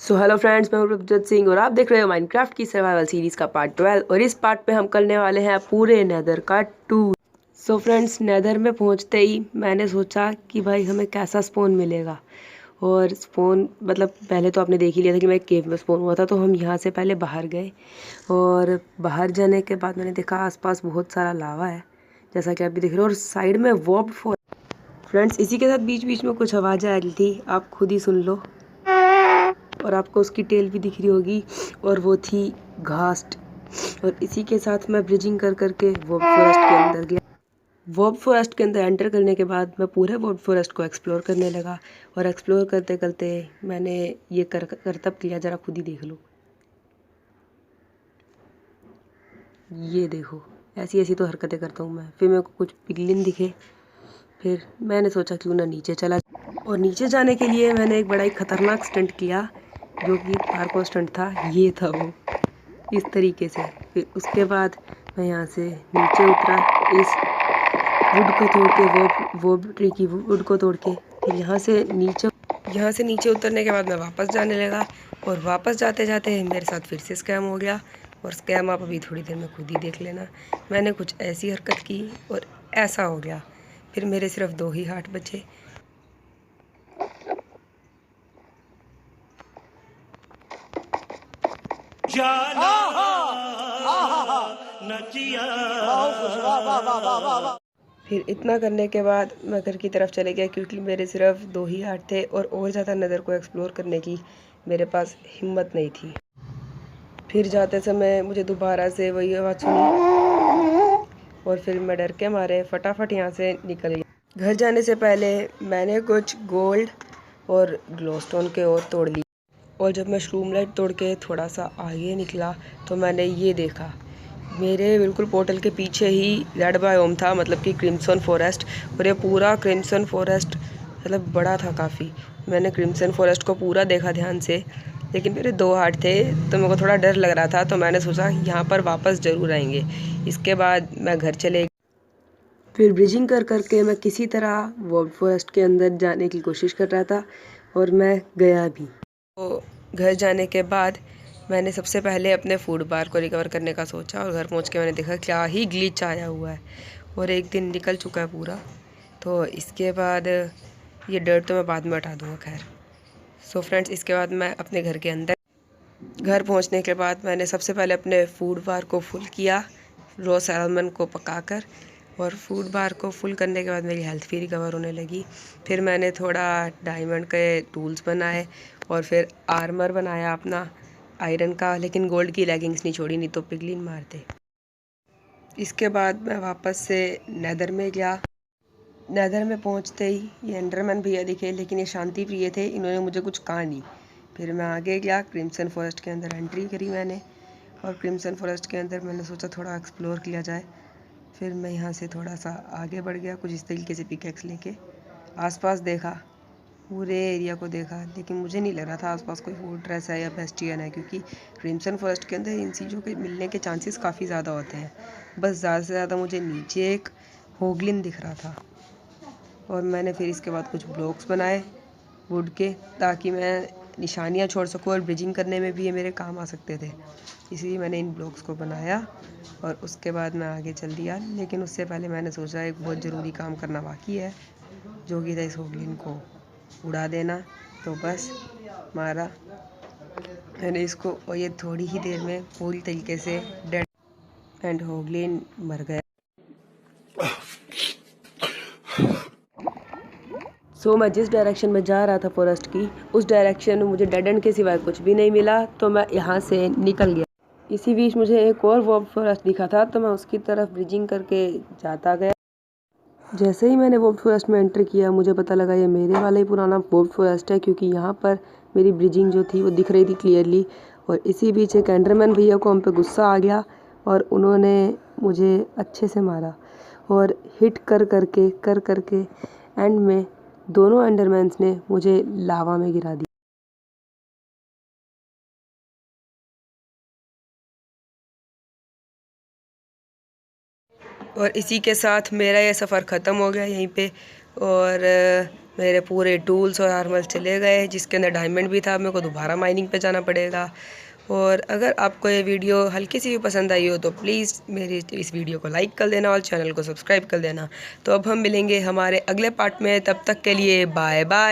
So hello friends, मैं हूं प्रभजोत सिंह और आप देख रहे हो माइनक्राफ्ट की सर्वाइवल सीरीज़ का पार्ट 12। और इस पार्ट पे हम करने वाले हैं पूरे नेदर का टूर। सो फ्रेंड्स, नेदर में पहुंचते ही मैंने सोचा कि भाई हमें कैसा स्पोन मिलेगा। और स्पोन मतलब पहले तो आपने देख ही लिया था कि मैं एक केव में स्पोन हुआ था, तो हम यहाँ से पहले बाहर गए। और बाहर जाने के बाद मैंने देखा आसपास बहुत सारा लावा है, जैसा कि आप भी देख रहे हो। और साइड में वॉब फ्रेंड्स, इसी के साथ बीच बीच में कुछ आवाज़ें आ रही थी, आप खुद ही सुन लो। और आपको उसकी टेल भी दिख रही होगी, और वो थी घास्ट। और इसी के साथ मैं ब्रिजिंग कर करके वॉब फॉरेस्ट के अंदर गया। वॉब फॉरेस्ट के अंदर एंटर करने के बाद मैं पूरे वॉब फॉरेस्ट को एक्सप्लोर करने लगा। और एक्सप्लोर करते करते मैंने ये करतब किया, ज़रा खुद ही देख लो। ये देखो, ऐसी ऐसी तो हरकतें करता हूँ मैं। फिर मेरे को कुछ पिगलिन दिखे, फिर मैंने सोचा क्यों ना नीचे चला। और नीचे जाने के लिए मैंने एक बड़ा ही खतरनाक स्टंट किया, जो कि पार्कोर स्टंट था। ये था वो, इस तरीके से। फिर उसके बाद मैं यहाँ से नीचे उतरा, इस वुड को तोड़ के, वो ट्री की वुड को तोड़ के। फिर यहाँ से नीचे उतरने के बाद मैं वापस जाने लगा। और वापस जाते जाते मेरे साथ फिर से स्कैम हो गया। और स्कैम आप अभी थोड़ी देर में खुद ही देख लेना। मैंने कुछ ऐसी हरकत की और ऐसा हो गया। फिर मेरे सिर्फ 2 ही हार्ट बचे। फिर इतना करने के बाद मैं घर की तरफ चले गया, क्योंकि मेरे सिर्फ 2 ही हार्ट थे और ज़्यादा नज़र को एक्सप्लोर करने की मेरे पास हिम्मत नहीं थी। फिर जाते समय मुझे दोबारा से वही आवाज़ सुनी, और फिर मैं डर के मारे फटाफट यहाँ से निकल गया। घर जाने से पहले मैंने कुछ गोल्ड और ग्लोस्टोन के और तोड़ ली। और जब मैं श्रूम लाइट तोड़ के थोड़ा सा आगे निकला तो मैंने ये देखा, मेरे बिल्कुल पोर्टल के पीछे ही रेड बायोम था, मतलब कि क्रिम्सन फॉरेस्ट। और ये पूरा क्रिम्सन फॉरेस्ट मतलब बड़ा था काफ़ी। मैंने क्रिम्सन फॉरेस्ट को पूरा देखा ध्यान से, लेकिन मेरे 2 हार्ट थे तो मेरे को थोड़ा डर लग रहा था। तो मैंने सोचा यहाँ पर वापस ज़रूर आएंगे। इसके बाद मैं घर चले, फिर ब्रिजिंग कर करके मैं किसी तरह वॉल्ड फॉरेस्ट के अंदर जाने की कोशिश कर रहा था, और मैं गया भी। तो घर जाने के बाद मैंने सबसे पहले अपने फूड बार को रिकवर करने का सोचा। और घर पहुंच के मैंने देखा क्या ही ग्लिच आया हुआ है, और एक दिन निकल चुका है पूरा। तो इसके बाद ये डर्ट तो मैं बाद में हटा दूंगा, खैर। सो फ्रेंड्स, इसके बाद मैं अपने घर पहुंचने के बाद मैंने सबसे पहले अपने फूड बार को फुल किया, रॉ सैल्मन को पकाकर। और फूड बार को फुल करने के बाद मेरी हेल्थ भी रिकवर होने लगी। फिर मैंने थोड़ा डायमंड के टूल्स बनाए, और फिर आर्मर बनाया अपना आयरन का, लेकिन गोल्ड की लेगिंग्स नहीं छोड़ी, नहीं तो पिगलिन मारते। इसके बाद मैं वापस से नेदर में गया। नेदर में पहुंचते ही ये एंडरमैन भैया दिखे, लेकिन ये शांति प्रिय थे, इन्होंने मुझे कुछ कहा नहीं। फिर मैं आगे गया, क्रिम्सन फॉरेस्ट के अंदर एंट्री करी मैंने। और क्रिम्सन फॉरेस्ट के अंदर मैंने सोचा थोड़ा एक्सप्लोर किया जाए। फिर मैं यहाँ से थोड़ा सा आगे बढ़ गया, कुछ इस तरीके से पिकैक्स लेके आसपास देखा, पूरे एरिया को देखा। लेकिन मुझे नहीं लग रहा था आसपास कोई फोर्ट्रेस है या बेस्टियन है, क्योंकि क्रिम्सन फॉरेस्ट के अंदर इन चीज़ों के मिलने के चांसेस काफ़ी ज़्यादा होते हैं। बस ज़्यादा से ज़्यादा मुझे नीचे एक होगलिन दिख रहा था। और मैंने फिर इसके बाद कुछ ब्लॉक्स बनाए वुड के, ताकि मैं निशानियाँ छोड़ सकूँ, और ब्रिजिंग करने में भी ये मेरे काम आ सकते थे। इसलिए मैंने इन ब्लॉक्स को बनाया, और उसके बाद मैं आगे चल दिया। लेकिन उससे पहले मैंने सोचा एक बहुत ज़रूरी काम करना बाकी है, जो कि था इस होगलिन को उड़ा देना। तो बस मारा मैंने इसको, और ये थोड़ी ही देर में पूरी तरीके से डेड एंड होगलिन मर गया। सो मैं जिस डायरेक्शन में जा रहा था फॉरेस्ट की, उस डायरेक्शन में मुझे डेड एंड के सिवाय कुछ भी नहीं मिला, तो मैं यहाँ से निकल गया। इसी बीच मुझे एक और वॉब फॉरेस्ट दिखा था, तो मैं उसकी तरफ ब्रिजिंग करके जाता गया। जैसे ही मैंने वॉब फॉरेस्ट में एंटर किया, मुझे पता लगा ये मेरे वाला ही पुराना वॉब फॉरेस्ट है, क्योंकि यहाँ पर मेरी ब्रिजिंग जो थी वो दिख रही थी क्लियरली। और इसी बीच एक एंडरमैन भैया को हम पे गुस्सा आ गया, और उन्होंने मुझे अच्छे से मारा, और हिट कर करके एंड में दोनों एंडरमैन्स ने मुझे लावा में गिरा दिया। और इसी के साथ मेरा ये सफ़र ख़त्म हो गया यहीं पे। और मेरे पूरे टूल्स और आर्मर्स चले गए, जिसके अंदर डायमंड भी था। मेरे को दोबारा माइनिंग पे जाना पड़ेगा। और अगर आपको ये वीडियो हल्की सी भी पसंद आई हो तो प्लीज़ मेरी इस वीडियो को लाइक कर देना और चैनल को सब्सक्राइब कर देना। तो अब हम मिलेंगे हमारे अगले पार्ट में, तब तक के लिए बाय बाय।